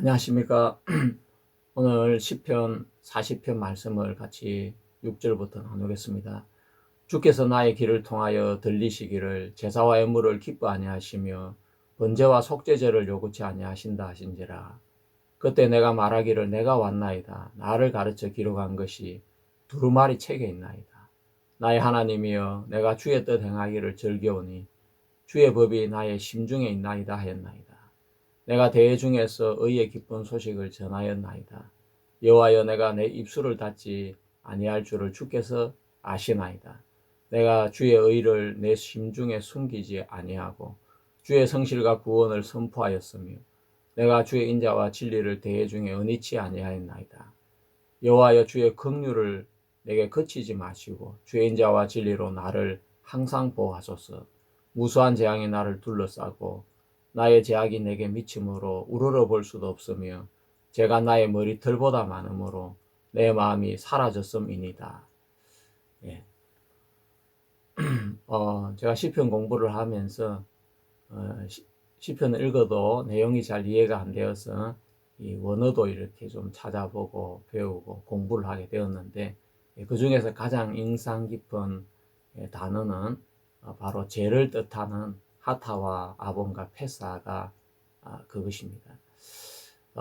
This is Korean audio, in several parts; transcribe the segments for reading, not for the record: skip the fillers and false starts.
안녕하십니까. 오늘 시편 40편 말씀을 같이 6절부터 나누겠습니다. 주께서 나의 길을 통하여 들리시기를 제사와 예물을 기뻐 아니하시며 번제와 속죄제를 요구치 아니하신다 하신지라. 그때 내가 말하기를 내가 왔나이다. 나를 가르쳐 기록한 것이 두루마리 책에 있나이다. 나의 하나님이여 내가 주의 뜻 행하기를 즐겨오니 주의 법이 나의 심중에 있나이다 하였나이다. 내가 대회 중에서 의의 기쁜 소식을 전하였나이다. 여호와여 내가 내 입술을 닫지 아니할 줄을 주께서 아시나이다. 내가 주의 의를 내 심중에 숨기지 아니하고 주의 성실과 구원을 선포하였으며 내가 주의 인자와 진리를 대회 중에 은이치 아니하였나이다. 여호와여 주의 긍휼을 내게 그치지 마시고 주의 인자와 진리로 나를 항상 보호하소서. 무수한 재앙이 나를 둘러싸고 나의 제약이 내게 미침으로 우러러 볼 수도 없으며 제가 나의 머리털보다 많으므로 내 마음이 사라졌음이니이다. 예. 제가 시편 공부를 하면서 시편을 읽어도 내용이 잘 이해가 안 되어서 이 원어도 이렇게 좀 찾아보고 배우고 공부를 하게 되었는데 그 중에서 가장 인상 깊은 단어는 바로 죄를 뜻하는 하타와 아본과 페사가 그것입니다.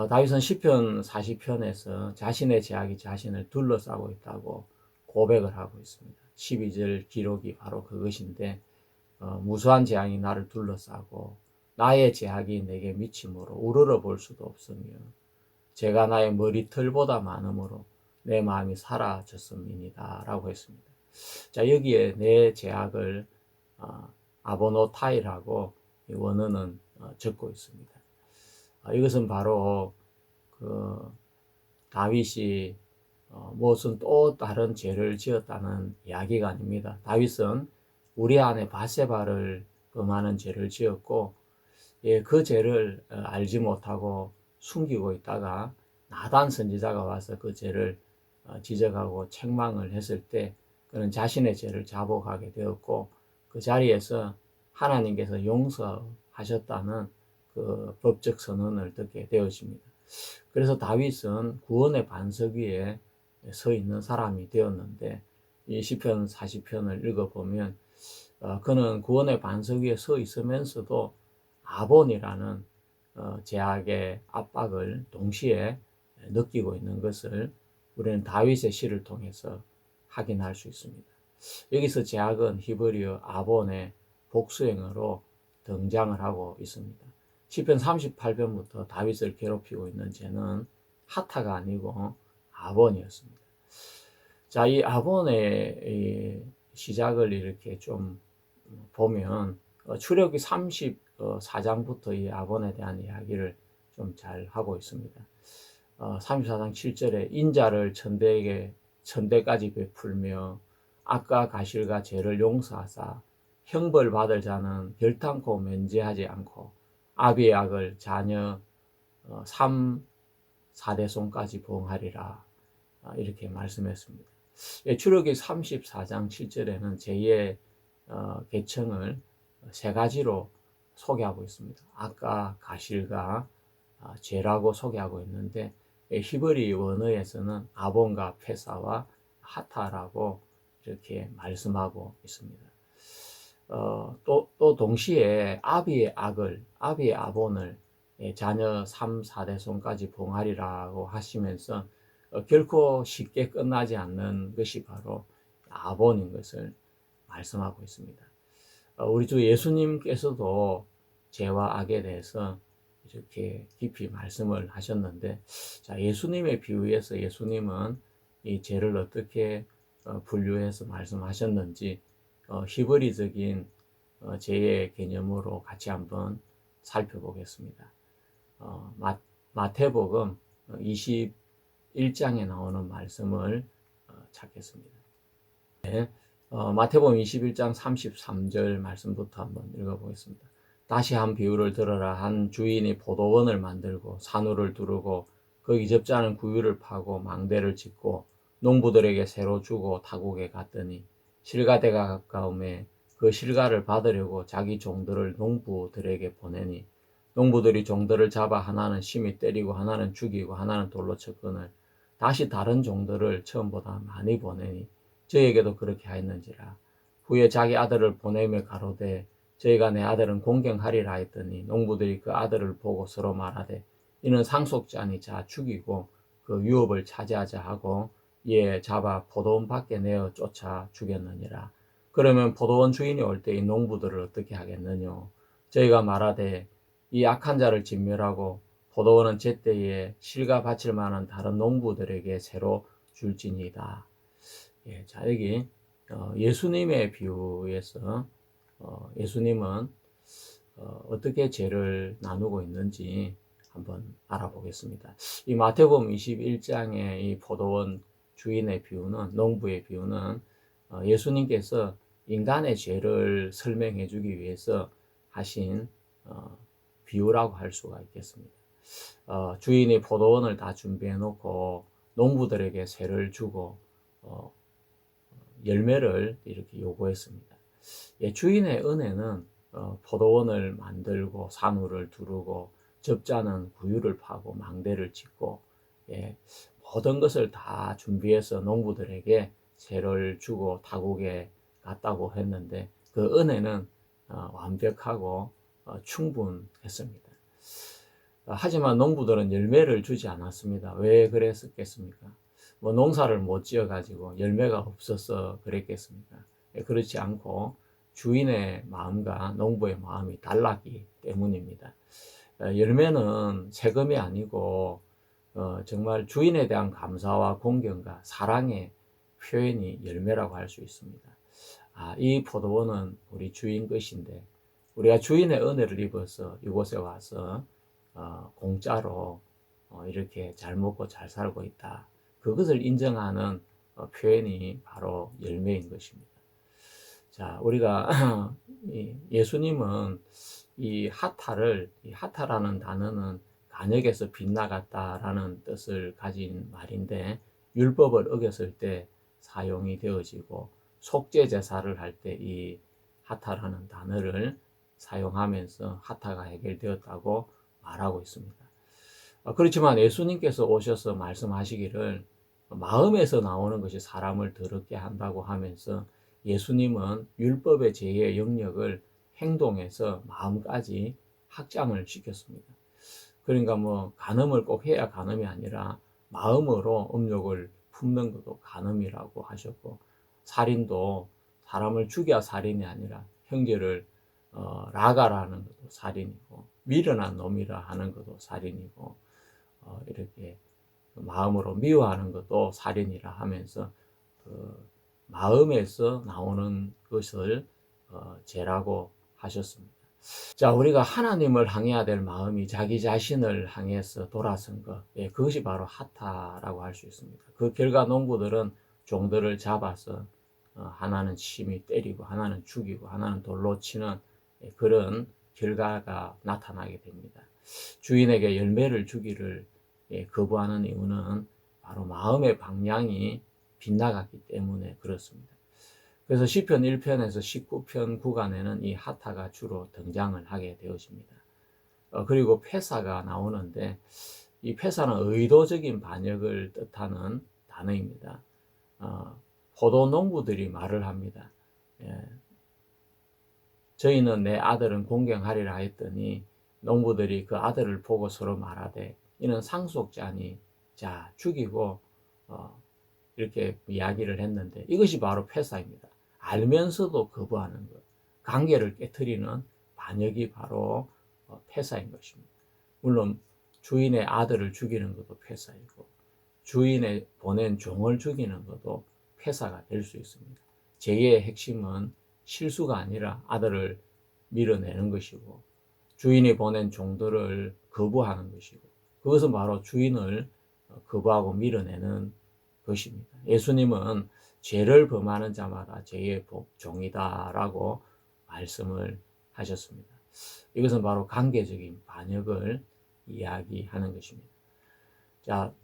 다윗은 시편 40편에서 자신의 죄악이 자신을 둘러싸고 있다고 고백을 하고 있습니다. 12절 기록이 바로 그것인데 무수한 재앙이 나를 둘러싸고 나의 죄악이 내게 미침으로 우러러 볼 수도 없으며 제가 나의 머리털보다 많으므로 내 마음이 사라졌음이니이다 라고 했습니다. 자, 여기에 내 죄악을 아보노타이라고 원어는 적고 있습니다. 이것은 바로 그 다윗이 무슨 또 다른 죄를 지었다는 이야기가 아닙니다. 다윗은 우리 아내 바세바를 범하는 죄를 지었고 그 죄를 알지 못하고 숨기고 있다가 나단 선지자가 와서 그 죄를 지적하고 책망을 했을 때 그는 자신의 죄를 자복하게 되었고 그 자리에서 하나님께서 용서하셨다는 그 법적 선언을 듣게 되었습니다. 그래서 다윗은 구원의 반석 위에 서 있는 사람이 되었는데 이 시편 40편을 읽어보면 그는 구원의 반석 위에 서 있으면서도 아본이라는 죄악의 압박을 동시에 느끼고 있는 것을 우리는 다윗의 시를 통해서 확인할 수 있습니다. 여기서 죄악은 히브리어 아본의 복수형으로 등장을 하고 있습니다. 시편 38편부터 다윗을 괴롭히고 있는 죄는 하타가 아니고 아본이었습니다. 자, 이 아본의 시작을 이렇게 좀 보면 출애굽기 34장부터 이 아본에 대한 이야기를 좀 잘 하고 있습니다. 34장 7절에 인자를 천대까지 베풀며 악과 가실과 죄를 용서하사 형벌 받을 자는 결탄코 면제하지 않고 아비의 악을 자녀 3, 4대손까지 보응하리라 이렇게 말씀했습니다. 출애굽기 34장 7절에는 제2의 계층을 세 가지로 소개하고 있습니다. 악과 가실과 죄라고 소개하고 있는데 히브리 원어에서는 아본과 페사와 하타라고 이렇게 말씀하고 있습니다. 또 동시에 아비의 아본을 자녀 3, 4대손까지 봉하리라고 하시면서 결코 쉽게 끝나지 않는 것이 바로 아본인 것을 말씀하고 있습니다. 우리 주 예수님께서도 죄와 악에 대해서 이렇게 깊이 말씀을 하셨는데, 자, 예수님의 비유에서 예수님은 이 죄를 어떻게 분류해서 말씀하셨는지 히브리적인 죄의 개념으로 같이 한번 살펴보겠습니다. 마태복음 21장에 나오는 말씀을 찾겠습니다. 네, 마태복음 21장 33절 말씀부터 한번 읽어보겠습니다. 다시 한 비유를 들어라. 한 주인이 포도원을 만들고 산우를 두르고 거기 적지 않은 구유를 파고 망대를 짓고 농부들에게 새로 주고 타국에 갔더니 실가대가 가까움에 그 실가를 받으려고 자기 종들을 농부들에게 보내니 농부들이 종들을 잡아 하나는 심히 때리고 하나는 죽이고 하나는 돌로 쳤거늘 다시 다른 종들을 처음보다 많이 보내니 저에게도 그렇게 하였는지라. 후에 자기 아들을 보내며 가로되 저희가 내 아들은 공경하리라 했더니 농부들이 그 아들을 보고 서로 말하되 이는 상속자니 자 죽이고 그 유업을 차지하자 하고 이에 잡아 포도원 밖에 내어 쫓아 죽였느니라. 그러면 포도원 주인이 올 때 이 농부들을 어떻게 하겠느냐. 저희가 말하되 이 악한 자를 진멸하고 포도원은 제때에 실과 바칠 만한 다른 농부들에게 새로 줄지니이다. 예, 자 여기 예수님의 비유에서 예수님은 어떻게 죄를 나누고 있는지 한번 알아보겠습니다. 이 마태복음 21장의 이 포도원 주인의 비유는 농부의 비유는 예수님께서 인간의 죄를 설명해 주기 위해서 하신 비유라고 할 수가 있겠습니다. 주인이 포도원을 다 준비해 놓고 농부들에게 세를 주고 열매를 이렇게 요구했습니다. 예, 주인의 은혜는 포도원을 만들고 산후를 두르고 접자는 구유를 파고 망대를 짓고 예, 모든 것을 다 준비해서 농부들에게 세를 주고 타국에 갔다고 했는데 그 은혜는 완벽하고 충분했습니다. 하지만 농부들은 열매를 주지 않았습니다. 왜 그랬겠습니까? 뭐 농사를 못 지어 가지고 열매가 없어서 그랬겠습니까? 그렇지 않고 주인의 마음과 농부의 마음이 달랐기 때문입니다. 열매는 세금이 아니고 정말 주인에 대한 감사와 공경과 사랑의 표현이 열매라고 할 수 있습니다. 이 포도원은 우리 주인 것인데 우리가 주인의 은혜를 입어서 이곳에 와서 공짜로 이렇게 잘 먹고 잘 살고 있다. 그것을 인정하는 표현이 바로 열매인 것입니다. 자, 우리가 예수님은 이 하타라는 단어는 간역에서 빗나갔다라는 뜻을 가진 말인데 율법을 어겼을 때 사용이 되어지고 속죄 제사를 할 때 이 하타라는 단어를 사용하면서 하타가 해결되었다고 말하고 있습니다. 그렇지만 예수님께서 오셔서 말씀하시기를 마음에서 나오는 것이 사람을 더럽게 한다고 하면서 예수님은 율법의 제의 영역을 행동해서 마음까지 확장을 시켰습니다. 그러니까 뭐 간음을 꼭 해야 간음이 아니라 마음으로 음욕을 품는 것도 간음이라고 하셨고 살인도 사람을 죽여야 살인이 아니라 형제를 라가라는 것도 살인이고 미련한 놈이라 하는 것도 살인이고 이렇게 마음으로 미워하는 것도 살인이라 하면서 그 마음에서 나오는 것을 죄라고 하셨습니다. 자, 우리가 하나님을 향해야 될 마음이 자기 자신을 향해서 돌아선 것, 예, 그것이 바로 하타라고 할 수 있습니다. 그 결과 농부들은 종들을 잡아서 하나는 심히 때리고 하나는 죽이고 하나는 돌로 치는 그런 결과가 나타나게 됩니다. 주인에게 열매를 주기를 거부하는 이유는 바로 마음의 방향이 빗나갔기 때문에 그렇습니다. 그래서 시편 1편에서 19편 구간에는 이 하타가 주로 등장을 하게 되어집니다. 그리고 폐사가 나오는데 이 폐사는 의도적인 반역을 뜻하는 단어입니다. 포도 농부들이 말을 합니다. 저희는 내 아들은 공경하리라 했더니 농부들이 그 아들을 보고 서로 말하되 이는 상속자니 자 죽이고 이렇게 이야기를 했는데 이것이 바로 폐사입니다. 알면서도 거부하는 것, 관계를 깨트리는 반역이 바로 폐사인 것입니다. 물론 주인의 아들을 죽이는 것도 폐사이고 주인의 보낸 종을 죽이는 것도 폐사가 될 수 있습니다. 죄의 핵심은 실수가 아니라 아들을 밀어내는 것이고 주인이 보낸 종들을 거부하는 것이고 그것은 바로 주인을 거부하고 밀어내는 것입니다. 예수님은 죄를 범하는 자마다 죄의 종이다라고 말씀을 하셨습니다. 이것은 바로 관계적인 반역을 이야기하는 것입니다. 자,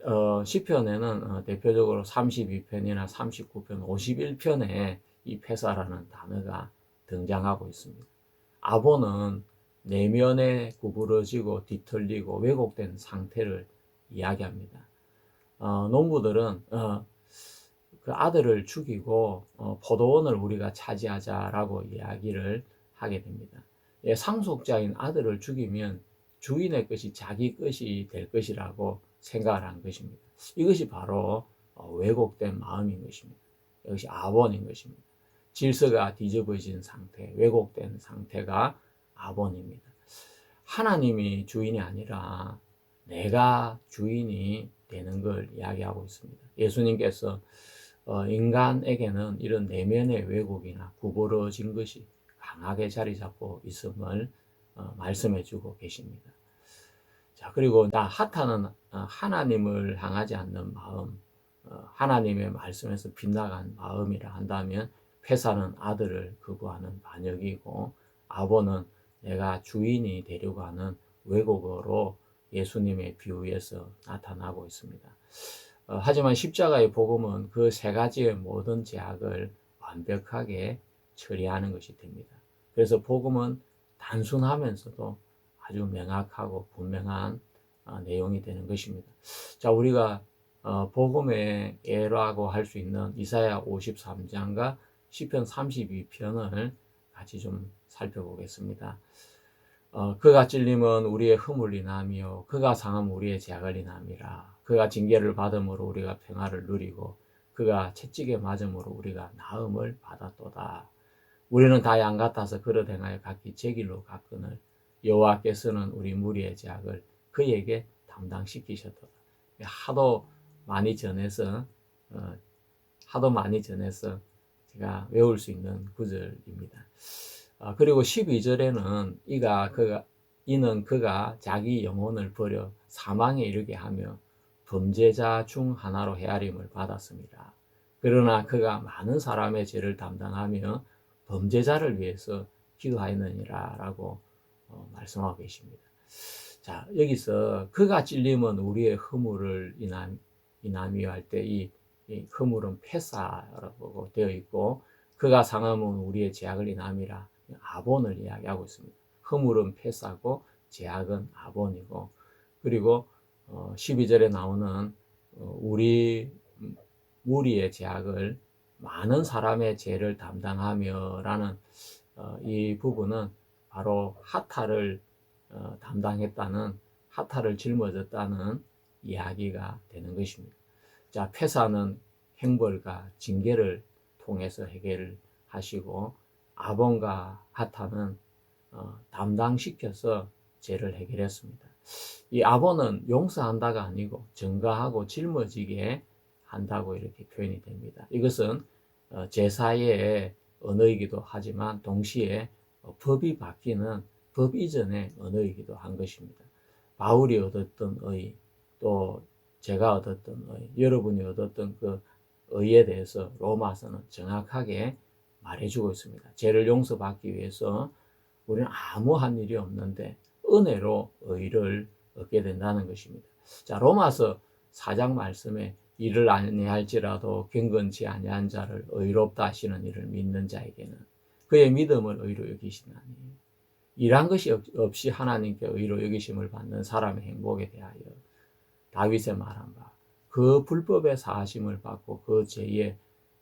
시편에는 대표적으로 32편이나 39편, 51편에 이 폐사라는 단어가 등장하고 있습니다. 아본은 내면에 구부러지고 뒤틀리고 왜곡된 상태를 이야기합니다. 농부들은 그 아들을 죽이고 포도원을 우리가 차지하자라고 이야기를 하게 됩니다. 예, 상속자인 아들을 죽이면 주인의 것이 자기 것이 될 것이라고 생각을 한 것입니다. 이것이 바로 왜곡된 마음인 것입니다. 이것이 아본인 것입니다. 질서가 뒤집어진 상태, 왜곡된 상태가 아본입니다. 하나님이 주인이 아니라 내가 주인이 되는 걸 이야기하고 있습니다. 예수님께서 인간에게는 이런 내면의 왜곡이나 구부러진 것이 강하게 자리 잡고 있음을 말씀해 주고 계십니다. 자, 그리고 하타는 하나님을 향하지 않는 마음, 하나님의 말씀에서 빗나간 마음이라 한다면, 회사는 아들을 거부하는 반역이고, 아버는 내가 주인이 되려고 하는 왜곡으로 예수님의 비유에서 나타나고 있습니다. 하지만 십자가의 복음은 그 세 가지의 모든 제약을 완벽하게 처리하는 것이 됩니다. 그래서 복음은 단순하면서도 아주 명확하고 분명한 내용이 되는 것입니다. 자, 우리가 복음의 예라고 할 수 있는 이사야 53장과 시편 32편을 같이 좀 살펴보겠습니다. 그가 찔림은 우리의 허물 인함이요 그가 상함은 우리의 죄악을 인함이라. 그가 징계를 받음으로 우리가 평화를 누리고 그가 채찍에 맞음으로 우리가 나음을 받았도다. 우리는 다 양 같아서 그릇 행하여 각기 제 길로 갔거늘 여호와께서는 우리 무리의 죄악을 그에게 담당시키셨도다. 하도 많이 전해서 제가 외울 수 있는 구절입니다. 그리고 12절에는 이는 그가 자기 영혼을 버려 사망에 이르게 하며 범죄자 중 하나로 헤아림을 받았습니다. 그러나 그가 많은 사람의 죄를 담당하며 범죄자를 위해서 기도하였느니라 라고 말씀하고 계십니다. 자, 여기서 그가 찔림은 우리의 허물을 인함이요 할 때 이 허물은 패사라고 되어 있고, 그가 상함은 우리의 죄악을 인함이라 아본을 이야기하고 있습니다. 허물은 패사고 죄악은 아본이고, 그리고 12절에 나오는 우리 무리의 죄악을 많은 사람의 죄를 담당하며 라는 이 부분은 바로 하타를 담당했다는, 하타를 짊어졌다는 이야기가 되는 것입니다. 자, 패사는 행벌과 징계를 통해서 해결을 하시고, 아본과 하타는 담당시켜서 죄를 해결했습니다. 이 아본은 용서한다가 아니고 증가하고 짊어지게 한다고 이렇게 표현이 됩니다. 이것은 제사의 언어이기도 하지만 동시에 법이 바뀌는 법 이전의 언어이기도 한 것입니다. 바울이 얻었던 의, 또 제가 얻었던 의, 여러분이 얻었던 그 의에 대해서 로마서는 정확하게 말해주고 있습니다. 죄를 용서받기 위해서 우리는 아무한 일이 없는데 은혜로 의를 얻게 된다는 것입니다. 자, 로마서 4장 말씀에 이를 아니할지라도 경건치 아니한 자를 의롭다 하시는 이를 믿는 자에게는 그의 믿음을 의로 여기시나니, 일한 것이 없이 하나님께 의로 여기심을 받는 사람의 행복에 대하여 다윗의 말한 바, 그 불법의 사하심을 받고 그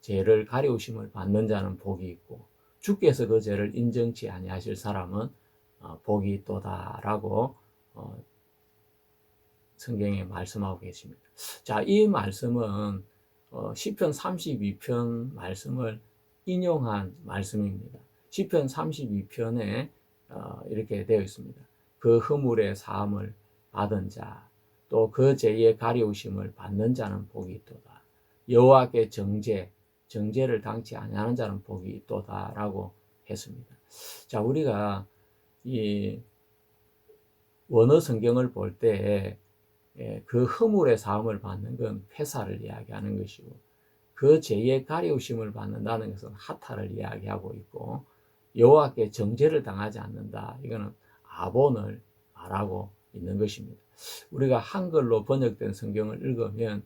죄를 가리우심을 받는 자는 복이 있고 주께서 그 죄를 인정치 아니하실 사람은 복이 있도다라고 성경에 말씀하고 계십니다. 자, 이 말씀은 시편 32편 말씀을 인용한 말씀입니다. 시편 32편에 이렇게 되어 있습니다. 그 허물의 사함을 받은 자, 또 그 죄의 가리우심을 받는 자는 복이 있도다. 여호와께 정죄를 당치 아니하는 자는 복이 있도다라고 했습니다. 자, 우리가 이 원어 성경을 볼 때 그 허물의 사함을 받는 건 패사를 이야기하는 것이고, 그 죄의 가리우심을 받는다는 것은 하타를 이야기하고 있고, 여호와께 정죄를 당하지 않는다, 이거는 아본을 말하고 있는 것입니다. 우리가 한글로 번역된 성경을 읽으면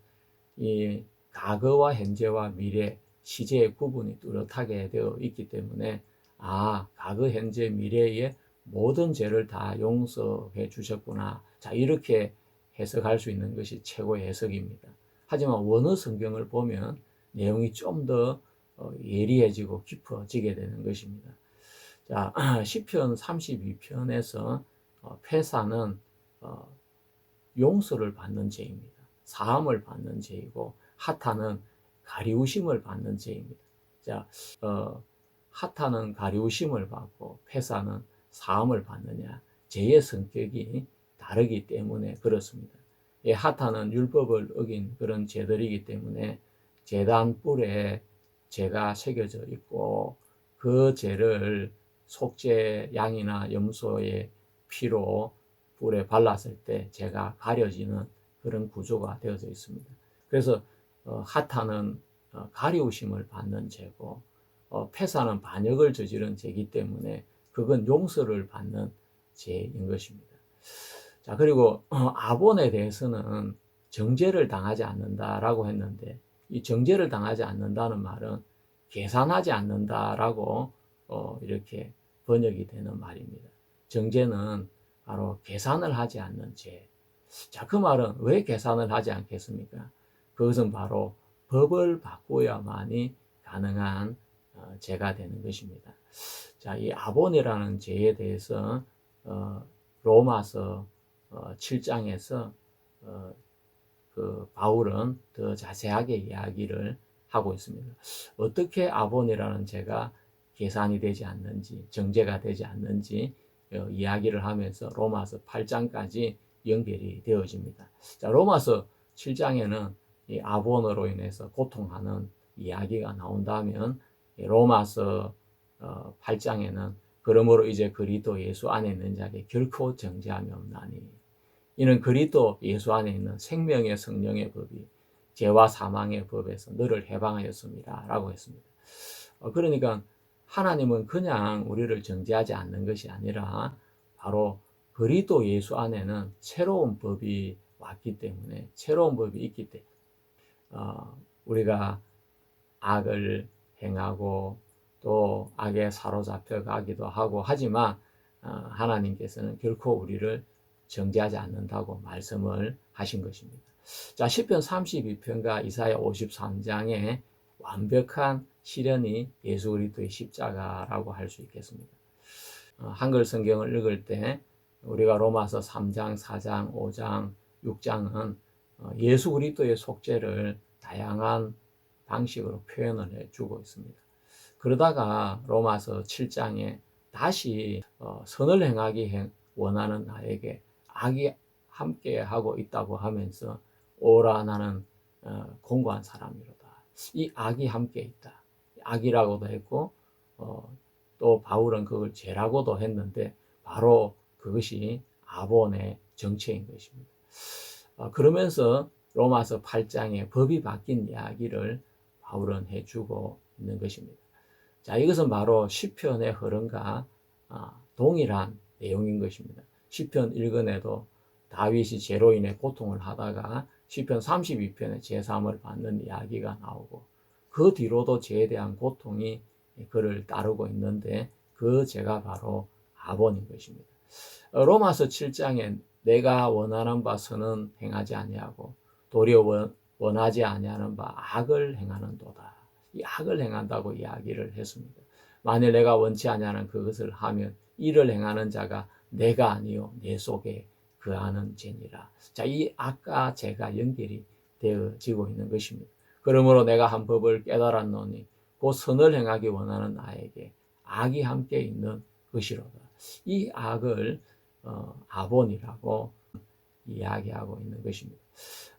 이 과거와 현재와 미래, 시제의 구분이 뚜렷하게 되어 있기 때문에 과거, 현재, 미래의 모든 죄를 다 용서해 주셨구나. 자, 이렇게 해석할 수 있는 것이 최고의 해석입니다. 하지만 원어 성경을 보면 내용이 좀 더 예리해지고 깊어지게 되는 것입니다. 자, 시편 32편에서 패사는 용서를 받는 죄입니다. 사함을 받는 죄이고, 하타는 가리우심을 받는 죄입니다. 자, 하타는 가리우심을 받고 패사는 사함을 받느냐? 죄의 성격이 다르기 때문에 그렇습니다. 예, 하타는 율법을 어긴 그런 죄들이기 때문에 제단 뿔에 죄가 새겨져 있고, 그 죄를 속죄 양이나 염소의 피로 뿔에 발랐을 때 죄가 가려지는 그런 구조가 되어져 있습니다. 그래서 하타는 가리우심을 받는 죄고, 패사는 반역을 저지른 죄이기 때문에 그건 용서를 받는 죄인 것입니다. 자, 그리고 아본에 대해서는 정죄를 당하지 않는다라고 했는데, 이 정죄를 당하지 않는다는 말은 계산하지 않는다라고 이렇게 번역이 되는 말입니다. 정죄는 바로 계산을 하지 않는 죄. 자, 그 말은 왜 계산을 하지 않겠습니까? 그것은 바로 법을 바꾸어야만이 가능한 죄가 되는 것입니다. 자, 이 아본이라는 죄에 대해서 로마서 7장에서 그 바울은 더 자세하게 이야기를 하고 있습니다. 어떻게 아본이라는 죄가 계산이 되지 않는지, 정죄가 되지 않는지 이야기를 하면서 로마서 8장까지 연결이 되어집니다. 자, 로마서 7장에는 이 아본으로 인해서 고통하는 이야기가 나온다면, 로마서 8장에는 그러므로 이제 그리스도 예수 안에 있는 자에게 결코 정죄함이 없나니 이는 그리스도 예수 안에 있는 생명의 성령의 법이 죄와 사망의 법에서 너를 해방하였습니다 라고 했습니다. 그러니까 하나님은 그냥 우리를 정죄하지 않는 것이 아니라 바로 그리스도 예수 안에는 새로운 법이 왔기 때문에, 새로운 법이 있기 때문에 우리가 악을 행하고 또 악에 사로잡혀 가기도 하고 하지만 하나님께서는 결코 우리를 정죄하지 않는다고 말씀을 하신 것입니다. 자, 시편 32편과 이사야 53장의 완벽한 실현이 예수 그리스도의 십자가라고 할 수 있겠습니다. 한글 성경을 읽을 때 우리가 로마서 3장, 4장, 5장, 6장은 예수 그리스도의 속죄를 다양한 방식으로 표현을 해주고 있습니다. 그러다가 로마서 7장에 다시 선을 행하기 원하는 나에게 악이 함께하고 있다고 하면서 오라 나는 공고한 사람이로다. 이 악이 함께 있다. 악이라고도 했고 또 바울은 그걸 죄라고도 했는데 바로 그것이 아본의 정체인 것입니다. 그러면서 로마서 8장에 법이 바뀐 이야기를 바울은 해주고 있는 것입니다. 자, 이것은 바로 시편의 흐름과 동일한 내용인 것입니다. 시편 1권에도 다윗이 죄로 인해 고통을 하다가 시편 32편에 제사함을 받는 이야기가 나오고, 그 뒤로도 죄에 대한 고통이 그를 따르고 있는데 그 죄가 바로 아본인 것입니다. 로마서 7장에 내가 원하는 바 선은 행하지 아니하고 도리어 원하지 아니하는 바 악을 행하는도다. 이 악을 행한다고 이야기를 했습니다. 만일 내가 원치 아니하는 그것을 하면 이를 행하는 자가 내가 아니요 내 속에 그하는 죄니라. 자, 이 악과 죄가 연결이 되어지고 있는 것입니다. 그러므로 내가 한 법을 깨달았노니 곧 선을 행하기 원하는 나에게 악이 함께 있는 것이로다. 이 악을 아본이라고 이야기하고 있는 것입니다.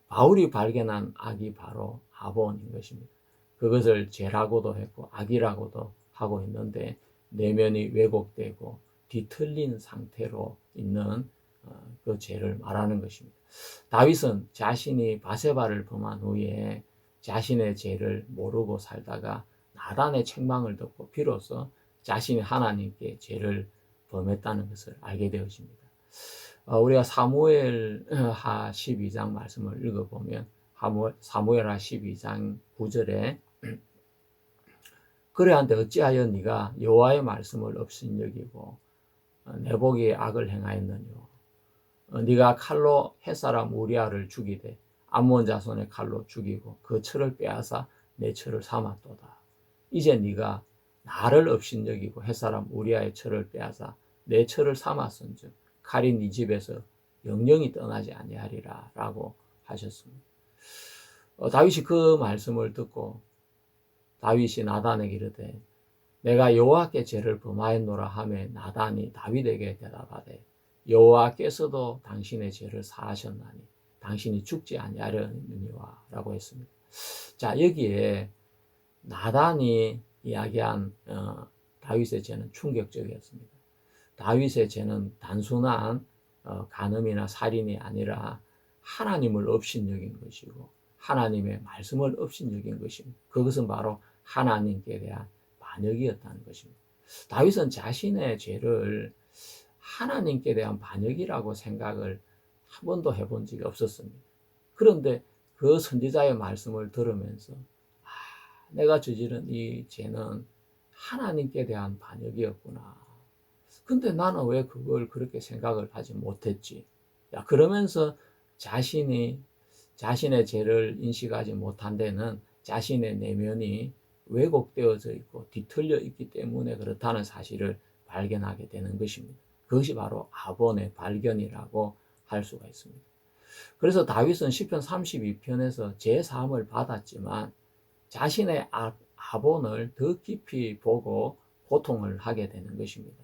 바울이 발견한 악이 바로 아본인 것입니다. 그것을 죄라고도 했고 악이라고도 하고 있는데 내면이 왜곡되고 뒤틀린 상태로 있는 그 죄를 말하는 것입니다. 다윗은 자신이 바세바를 범한 후에 자신의 죄를 모르고 살다가 나단의 책망을 듣고 비로소 자신이 하나님께 죄를 범했다는 것을 알게 되어집니다. 우리가 사무엘하 12장 말씀을 읽어보면 사무엘하 12장 9절에 그래한테 어찌하여 네가 여호와의 말씀을 업신여기고 내복이 악을 행하였느뇨. 네가 칼로 햇사람 우리아를 죽이되 암몬 자손의 칼로 죽이고 그 철을 빼앗아 내 철을 삼았도다. 이제 네가 나를 업신여기고 햇사람 우리아의 철을 빼앗아 내 철을 삼았은즉 칼이 네 집에서 영영이 떠나지 아니하리라 라고 하셨습니다. 다윗이 그 말씀을 듣고 다윗이 나단에게 이르되 내가 여호와께 죄를 범하였노라 하매 나단이 다윗에게 대답하되 여호와께서도 당신의 죄를 사하셨나니 당신이 죽지 아니하려니와 라고 했습니다. 자, 여기에 나단이 이야기한 다윗의 죄는 충격적이었습니다. 다윗의 죄는 단순한 간음이나 살인이 아니라 하나님을 업신여긴 것이고 하나님의 말씀을 업신여긴 것입니다. 그것은 바로 하나님께 대한 반역이었다는 것입니다. 다윗은 자신의 죄를 하나님께 대한 반역이라고 생각을 한 번도 해본 적이 없었습니다. 그런데 그 선지자의 말씀을 들으면서 내가 저지른 이 죄는 하나님께 대한 반역이었구나. 근데 나는 왜 그걸 그렇게 생각을 하지 못했지? 그러면서 자신의 죄를 인식하지 못한 데는 자신의 내면이 왜곡되어져 있고 뒤틀려 있기 때문에 그렇다는 사실을 발견하게 되는 것입니다. 그것이 바로 아본의 발견이라고 할 수가 있습니다. 그래서 다윗은 시편 32편에서 제사함을 받았지만 자신의 아본을 더 깊이 보고 고통을 하게 되는 것입니다.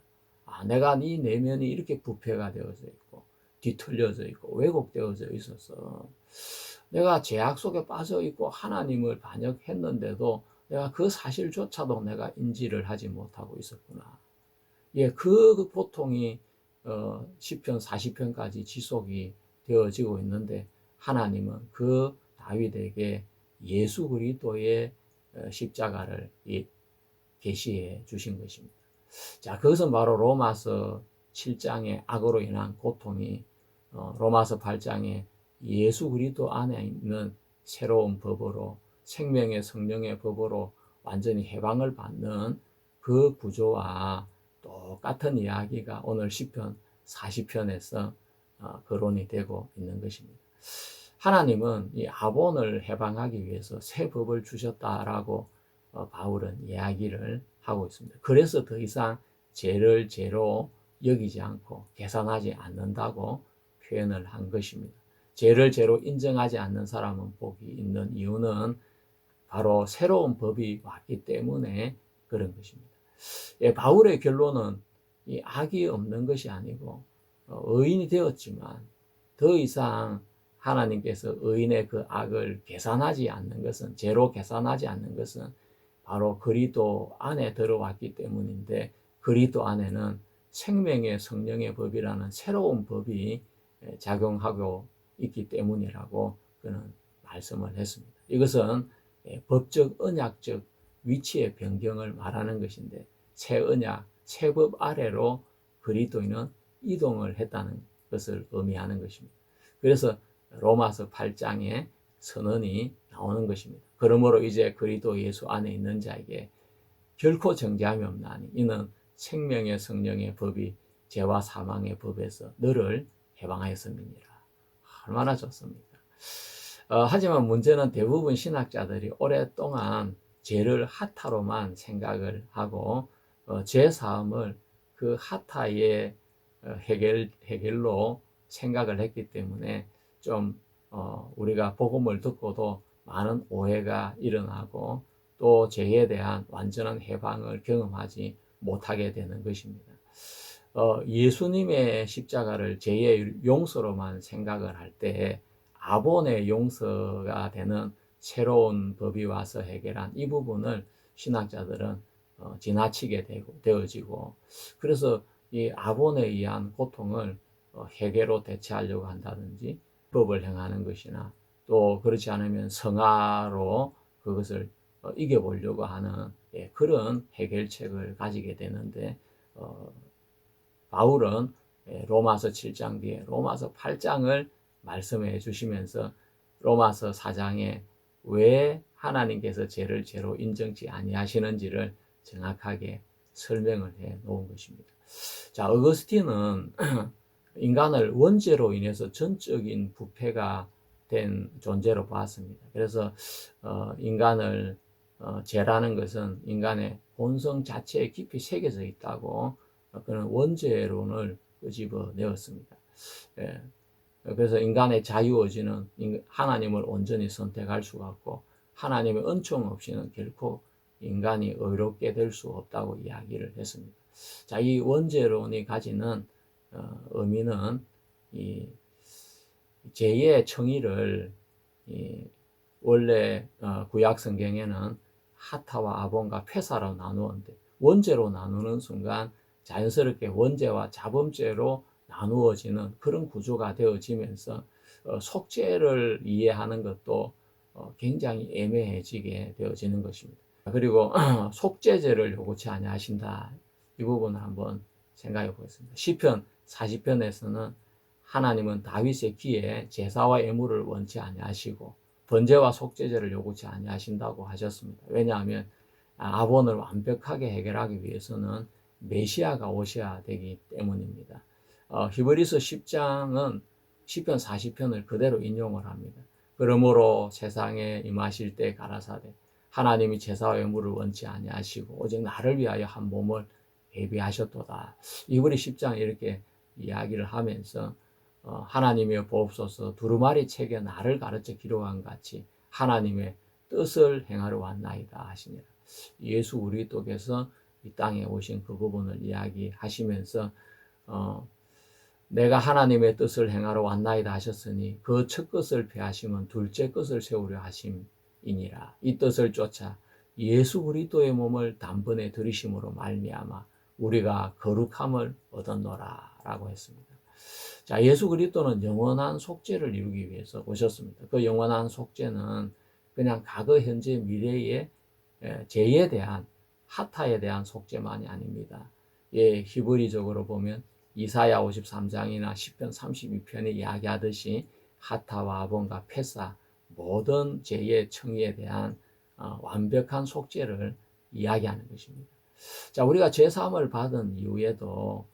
내가 네 내면이 이렇게 부패가 되어져 있고 뒤틀려져 있고 왜곡되어져 있어서 내가 죄악 속에 빠져 있고 하나님을 반역했는데도 내가 그 사실조차도 내가 인지를 하지 못하고 있었구나. 그 고통이 시편 40편까지 지속이 되어지고 있는데 하나님은 그 다윗에게 예수 그리스도의 십자가를 계시해 주신 것입니다. 자, 그것은 바로 로마서 7장의 악으로 인한 고통이 로마서 8장에 예수 그리스도 안에 있는 새로운 법으로 생명의 성령의 법으로 완전히 해방을 받는 그 구조와 똑같은 이야기가 오늘 시편 40편에서 거론이 되고 있는 것입니다. 하나님은 이 아본을 해방하기 위해서 새 법을 주셨다라고 바울은 이야기를 하고 있습니다. 그래서 더 이상 죄를 죄로 여기지 않고 계산하지 않는다고 표현을 한 것입니다. 죄를 죄로 인정하지 않는 사람은 복이 있는 이유는 바로 새로운 법이 왔기 때문에 그런 것입니다. 바울의 결론은 이 악이 없는 것이 아니고 의인이 되었지만 더 이상 하나님께서 의인의 그 악을 계산하지 않는 것은 죄로 계산하지 않는 것은 바로 그리스도 안에 들어왔기 때문인데 그리스도 안에는 생명의 성령의 법이라는 새로운 법이 작용하고 있기 때문이라고 그는 말씀을 했습니다. 이것은 법적 언약적 위치의 변경을 말하는 것인데 새 언약, 새 법 아래로 그리스도인은 이동을 했다는 것을 의미하는 것입니다. 그래서 로마서 8장에 선언이 나오는 것입니다. 그러므로 이제 그리스도 예수 안에 있는 자에게 결코 정죄함이 없나니 이는 생명의 성령의 법이 죄와 사망의 법에서 너를 해방하였음이니라. 얼마나 좋습니까? 하지만 문제는 대부분 신학자들이 오랫동안 죄를 하타로만 생각을 하고 죄 사함을 그 하타의 해결로 생각을 했기 때문에 좀 우리가 복음을 듣고도 많은 오해가 일어나고 또 죄에 대한 완전한 해방을 경험하지 못하게 되는 것입니다. 예수님의 십자가를 죄의 용서로만 생각을 할 때 아본의 용서가 되는 새로운 법이 와서 해결한 이 부분을 신학자들은 지나치게 되어지고 그래서 이 아본에 의한 고통을 해계로 대체하려고 한다든지 법을 행하는 것이나 또 그렇지 않으면 성화로 그것을 이겨보려고 하는 그런 해결책을 가지게 되는데 바울은 로마서 7장 뒤에 로마서 8장을 말씀해 주시면서 로마서 4장에 왜 하나님께서 죄를 죄로 인정치 아니하시는지를 정확하게 설명을 해 놓은 것입니다. 자, 어거스틴은 인간을 원죄로 인해서 전적인 부패가 된 존재로 보았습니다. 그래서 인간을 죄라는 것은 인간의 본성 자체에 깊이 새겨져 있다고 그런 원죄론을 끄집어 내었습니다. 예. 그래서 인간의 자유의지는 하나님을 온전히 선택할 수가 없고 하나님의 은총 없이는 결코 인간이 의롭게 될 수 없다고 이야기를 했습니다. 자, 이 원죄론이 가지는 의미는 이 죄의 정의를 원래 구약 성경에는 하타와 아본과 폐사로 나누었는데 원죄로 나누는 순간 자연스럽게 원죄와 자범죄로 나누어지는 그런 구조가 되어지면서 속죄를 이해하는 것도 굉장히 애매해지게 되어지는 것입니다. 그리고 속죄제를 요구치 아니하신다. 이 부분을 한번 생각해 보겠습니다. 시편 40편에서는 하나님은 다윗의 귀에 제사와 예물을 원치 아니하시고 번제와 속죄제를 요구치 아니하신다고 하셨습니다. 왜냐하면 아본을 완벽하게 해결하기 위해서는 메시아가 오셔야 되기 때문입니다. 히브리서 10장은 시편 40편을 그대로 인용을 합니다. 그러므로 세상에 임하실 때 가라사대 하나님이 제사와 예물을 원치 아니하시고 오직 나를 위하여 한 몸을 예비하셨도다. 히브리 10장 이렇게 이야기를 하면서 하나님의 보옵소서 두루마리 책에 나를 가르쳐 기록한 같이 하나님의 뜻을 행하러 왔나이다 하시니라. 예수 그리스도께서 이 땅에 오신 그 부분을 이야기하시면서 내가 하나님의 뜻을 행하러 왔나이다 하셨으니 그 첫 것을 폐하심은 둘째 것을 세우려 하심이니라. 이 뜻을 쫓아 예수 그리스도의 몸을 단번에 들이심으로 말미암아 우리가 거룩함을 얻었노라라고 했습니다. 자, 예수 그리스도는 영원한 속죄를 이루기 위해서 오셨습니다. 그 영원한 속죄는 그냥 과거, 현재, 미래의 죄에 대한 하타에 대한 속죄만이 아닙니다. 예, 히브리적으로 보면 이사야 53장이나 시편 32편에 이야기하듯이 하타와 아본과 폐사 모든 죄의 청의에 대한 완벽한 속죄를 이야기하는 것입니다. 자, 우리가 죄사함을 받은 이후에도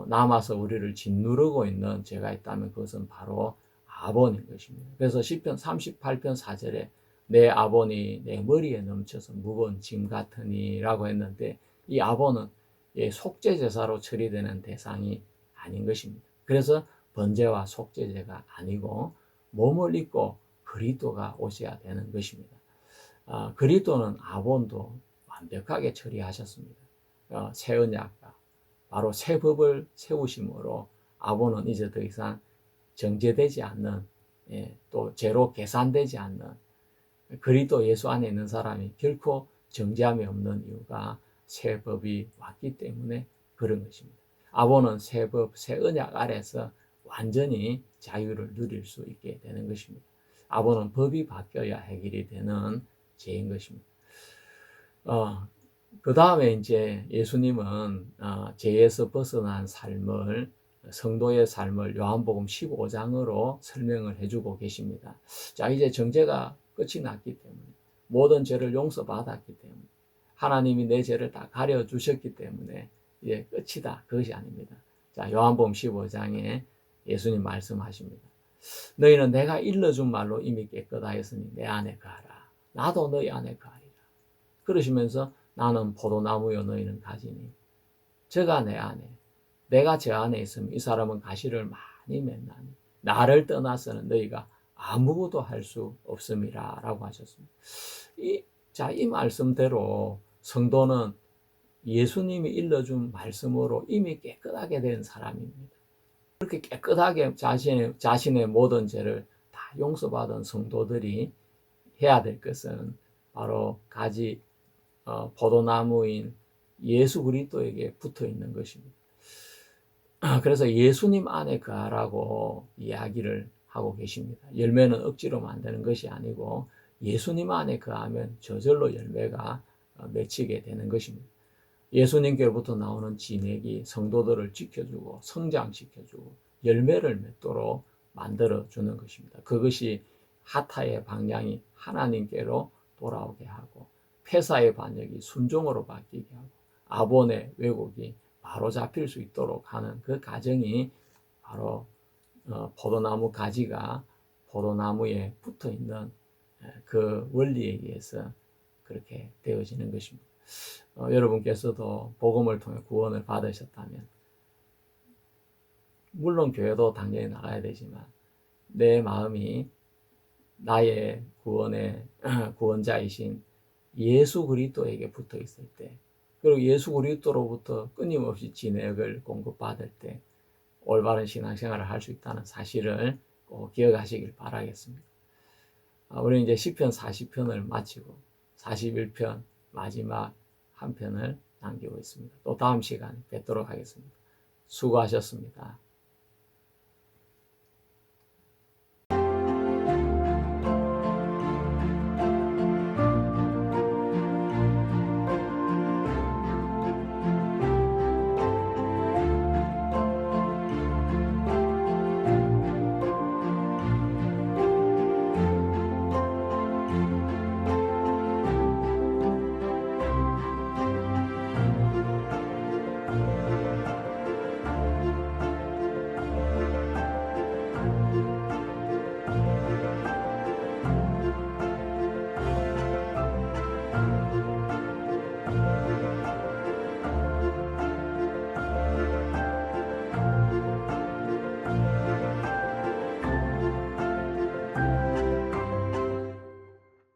남아서 우리를 짓누르고 있는 죄가 있다면 그것은 바로 아본인 것입니다. 그래서 시편 38편 4절에 내 아본이 내 머리에 넘쳐서 무거운 짐 같으니 라고 했는데 이 아본은 속죄 제사로 처리되는 대상이 아닌 것입니다. 그래서 번제와 속죄제가 아니고 몸을 입고 그리스도가 오셔야 되는 것입니다. 그리스도는 아본도 완벽하게 처리하셨습니다. 새 언약과 바로 새 법을 세우심으로 아본은 이제 더 이상 정죄되지 않는 또 죄로 계산되지 않는 그리스도 예수 안에 있는 사람이 결코 정죄함이 없는 이유가 새 법이 왔기 때문에 그런 것입니다. 아본은 새 법, 새 언약 아래서 완전히 자유를 누릴 수 있게 되는 것입니다. 아본은 법이 바뀌어야 해결이 되는 죄인 것입니다. 그 다음에 이제 예수님은 죄에서 벗어난 삶을 성도의 삶을 요한복음 15장으로 설명을 해주고 계십니다. 자, 이제 정죄가 끝이 났기 때문에 모든 죄를 용서받았기 때문에 하나님이 내 죄를 다 가려주셨기 때문에 이제 끝이다. 그것이 아닙니다. 자, 요한복음 15장에 예수님 말씀하십니다. 너희는 내가 일러준 말로 이미 깨끗하였으니 내 안에 거하라. 나도 너희 안에 거하리라. 그러시면서 나는 포도나무요 너희는 가지니 저가 내 안에 내가 저 안에 있으면 이 사람은 가시를 많이 맺나니 나를 떠나서는 너희가 아무것도 할 수 없음이라 라고 하셨습니다. 이 말씀대로 성도는 예수님이 일러준 말씀으로 이미 깨끗하게 된 사람입니다. 그렇게 깨끗하게 자신의 모든 죄를 다 용서받은 성도들이 해야 될 것은 바로 가지 포도나무인 예수 그리스도에게 붙어 있는 것입니다. 그래서 예수님 안에 거하라고 이야기를 하고 계십니다. 열매는 억지로 만드는 것이 아니고 예수님 안에 거하면 저절로 열매가 맺히게 되는 것입니다. 예수님께로부터 나오는 진액이 성도들을 지켜주고 성장시켜주고 열매를 맺도록 만들어주는 것입니다. 그것이 하타의 방향이 하나님께로 돌아오게 하고 폐사의 반역이 순종으로 바뀌게 하고 아본의 왜곡이 바로 잡힐 수 있도록 하는 그 과정이 바로 포도나무 가지가 포도나무에 붙어 있는 그 원리에 의해서 그렇게 되어지는 것입니다. 여러분께서도 복음을 통해 구원을 받으셨다면, 물론 교회도 당연히 나가야 되지만, 내 마음이 나의 구원의 구원자이신 예수 그리스도에게 붙어 있을 때, 그리고 예수 그리스도로부터 끊임없이 진액을 공급받을 때 올바른 신앙생활을 할 수 있다는 사실을 꼭 기억하시길 바라겠습니다. 우리 이제 시편 40편을 마치고 41편 마지막 한 편을 남기고 있습니다. 또 다음 시간에 뵙도록 하겠습니다. 수고하셨습니다.